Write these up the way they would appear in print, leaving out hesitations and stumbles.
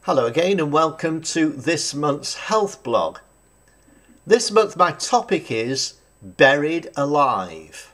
Hello again and welcome to this month's health blog. This month my topic is Buried Alive.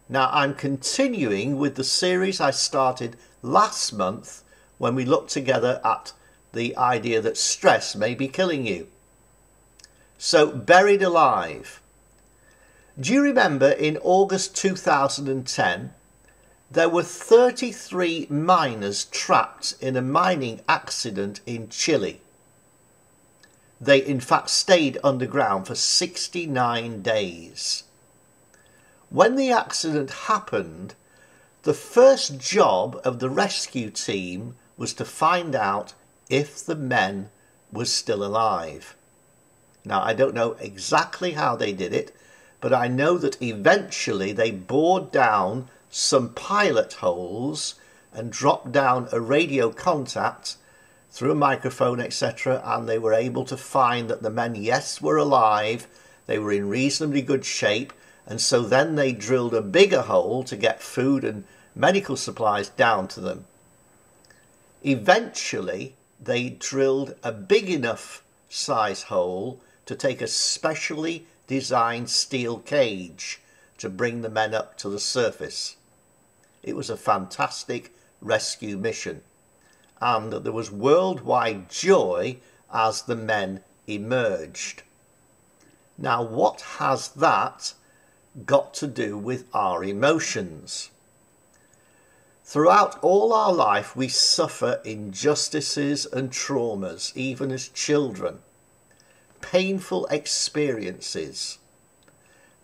Now I'm continuing with the series I started last month when we looked together at the idea that stress may be killing you. So Buried Alive. Do you remember in August 2010 there were 33 miners trapped in a mining accident in Chile? They in fact stayed underground for 69 days. When the accident happened, the first job of the rescue team was to find out if the men were still alive. Now I don't know exactly how they did it, but I know that eventually they bored down some pilot holes and dropped down a radio contact through a microphone, etc., and they were able to find that the men, yes, were alive, they were in reasonably good shape, and so then they drilled a bigger hole to get food and medical supplies down to them. Eventually they drilled a big enough size hole to take a specially designed steel cage to bring the men up to the surface. It was a fantastic rescue mission, and there was worldwide joy as the men emerged. Now, what has that got to do with our emotions? Throughout all our life, we suffer injustices and traumas, even as children. Painful experiences.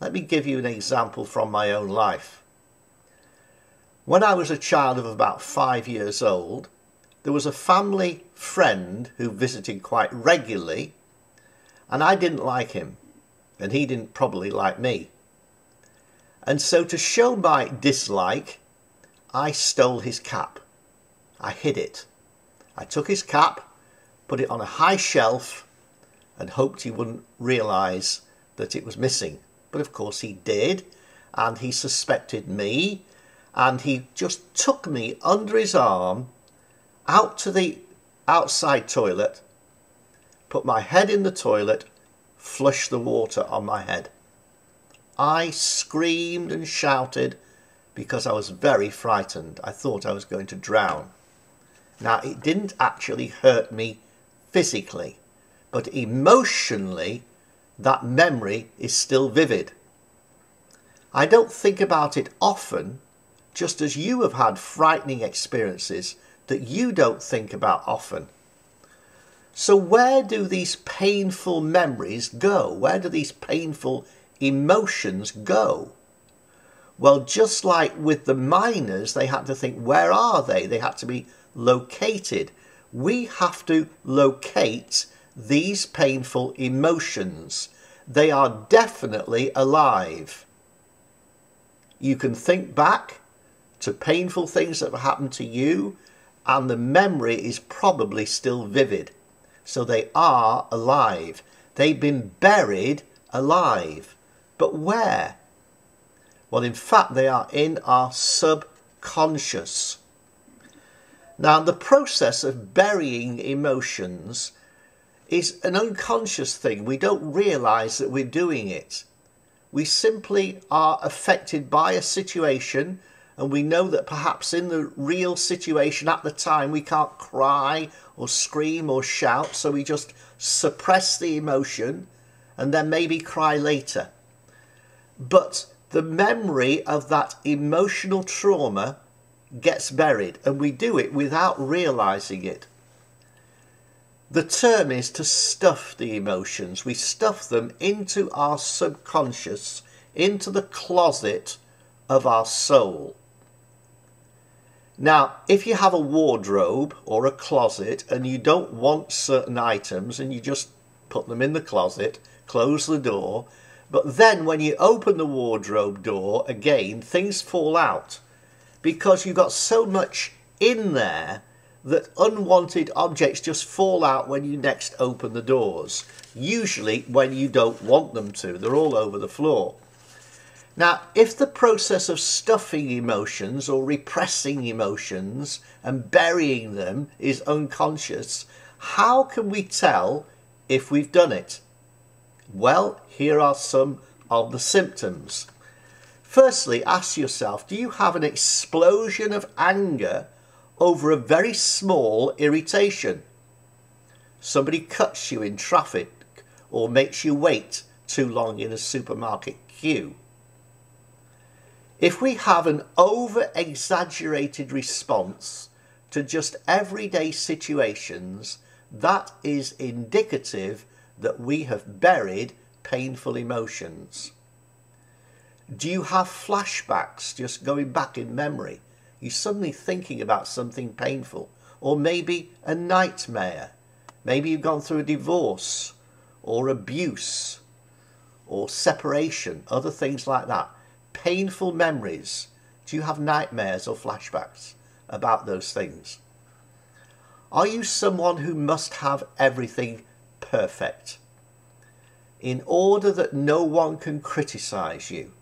Let me give you an example from my own life. When I was a child of about 5 years old, there was a family friend who visited quite regularly, and I didn't like him, and he didn't probably like me. And so to show my dislike, I stole his cap. I hid it. I took his cap, put it on a high shelf, and hoped he wouldn't realise that it was missing. But of course he did, and he suspected me, and he just took me under his arm out to the outside toilet, put my head in the toilet, flushed the water on my head. I screamed and shouted because I was very frightened. I thought I was going to drown. Now, it didn't actually hurt me physically, but emotionally, that memory is still vivid. I don't think about it often, just as you have had frightening experiences that you don't think about often. So where do these painful memories go? Where do these painful emotions go? Well, just like with the miners, they had to think, where are they? They had to be located. We have to locate these painful emotions. They are definitely alive. You can think back to painful things that have happened to you, and the memory is probably still vivid. So they are alive. They've been buried alive. But where? Well, in fact, they are in our subconscious. Now, the process of burying emotions is an unconscious thing. We don't realise that we're doing it. We simply are affected by a situation, and we know that perhaps in the real situation at the time we can't cry or scream or shout, so we just suppress the emotion and then maybe cry later. But the memory of that emotional trauma gets buried, and we do it without realising it. The term is to stuff the emotions. We stuff them into our subconscious, into the closet of our soul. Now, if you have a wardrobe or a closet and you don't want certain items and you just put them in the closet, close the door, but then when you open the wardrobe door again, things fall out because you've got so much in there that unwanted objects just fall out when you next open the doors, usually when you don't want them to. They're all over the floor. Now, if the process of stuffing emotions or repressing emotions and burying them is unconscious, How can we tell if we've done it? Well, here are some of the symptoms. Firstly, ask yourself, do you have an explosion of anger over a very small irritation? Somebody cuts you in traffic or makes you wait too long in a supermarket queue. If we have an over-exaggerated response to just everyday situations, that is indicative that we have buried painful emotions. Do you have flashbacks just going back in memory? You're suddenly thinking about something painful, or maybe a nightmare. Maybe you've gone through a divorce or abuse or separation, other things like that. Painful memories. Do you have nightmares or flashbacks about those things? Are you someone who must have everything perfect in order that no one can criticize you?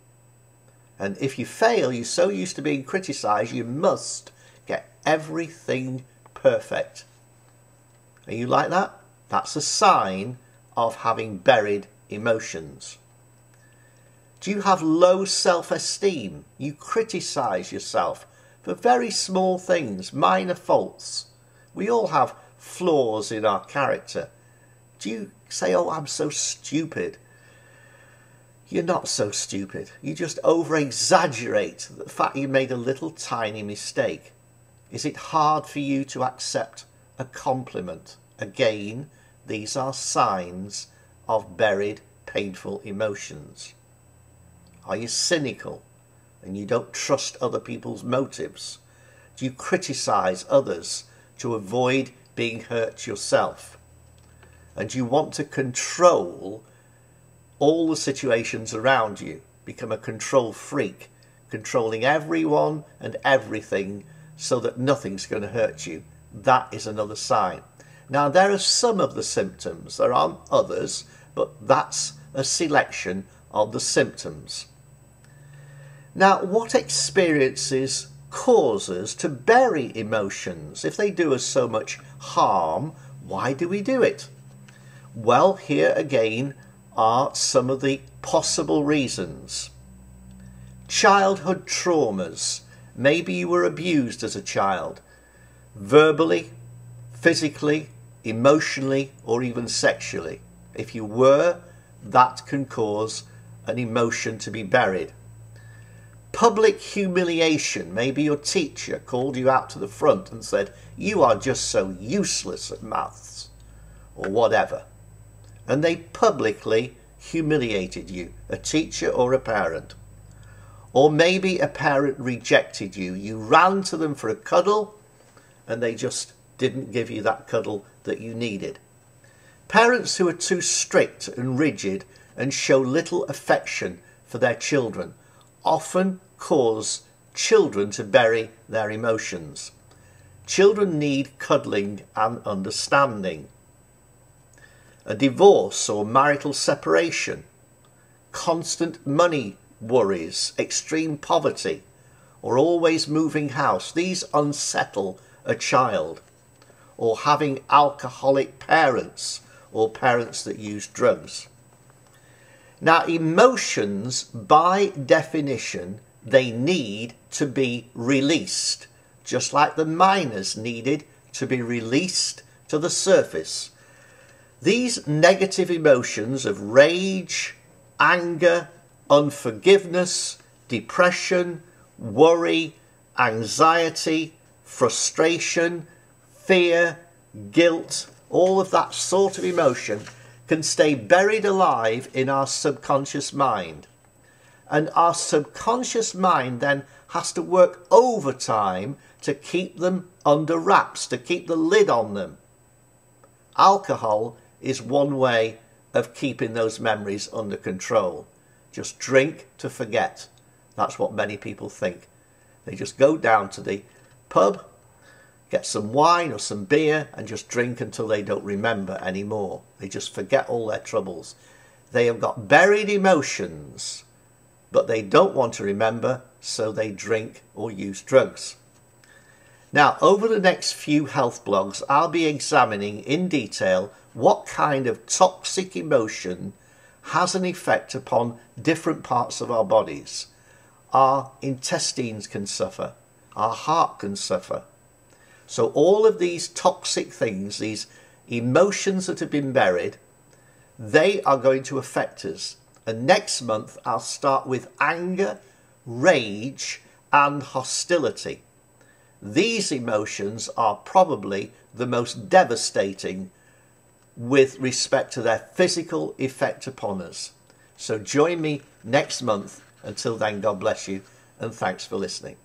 And if you fail, you're so used to being criticized, you must get everything perfect. Are you like that? That's a sign of having buried emotions. Do you have low self-esteem? You criticize yourself for very small things, minor faults. We all have flaws in our character. Do you say, oh, I'm so stupid? You're not so stupid. You just over-exaggerate the fact you made a little tiny mistake. Is it hard for you to accept a compliment? Again, these are signs of buried, painful emotions. Are you cynical and you don't trust other people's motives? Do you criticize others to avoid being hurt yourself? And do you want to control all the situations around you, become a control freak, controlling everyone and everything so that nothing's going to hurt you? That is another sign. Now, there are some of the symptoms. There aren't others, but that's a selection of the symptoms. Now, what experiences cause us to bury emotions? If they do us so much harm, why do we do it? Well, here again are some of the possible reasons. Childhood traumas. Maybe you were abused as a child, verbally, physically, emotionally, or even sexually. If you were, that can cause an emotion to be buried. Public humiliation. Maybe your teacher called you out to the front and said, you are just so useless at maths, or whatever. And they publicly humiliated you, a teacher or a parent. Or maybe a parent rejected you. You ran to them for a cuddle and they just didn't give you that cuddle that you needed. Parents who are too strict and rigid and show little affection for their children often cause children to bury their emotions. Children need cuddling and understanding. A divorce or marital separation, constant money worries, extreme poverty, or always moving house. These unsettle a child. Or having alcoholic parents or parents that use drugs. Now, emotions, by definition, they need to be released, just like the miners needed to be released to the surface. These negative emotions of rage, anger, unforgiveness, depression, worry, anxiety, frustration, fear, guilt, all of that sort of emotion can stay buried alive in our subconscious mind. And our subconscious mind then has to work overtime to keep them under wraps, to keep the lid on them. Alcohol is one way of keeping those memories under control. Just drink to forget. That's what many people think. They just go down to the pub, get some wine or some beer and just drink until they don't remember anymore. They just forget all their troubles. They have got buried emotions, but they don't want to remember, so they drink or use drugs. Now, over the next few health blogs, I'll be examining in detail what kind of toxic emotion has an effect upon different parts of our bodies. Our intestines can suffer, our heart can suffer. So all of these toxic things, these emotions that have been buried, they are going to affect us. And next month I'll start with anger, rage and hostility. These emotions are probably the most devastating with respect to their physical effect upon us. So join me next month. Until then, God bless you and thanks for listening.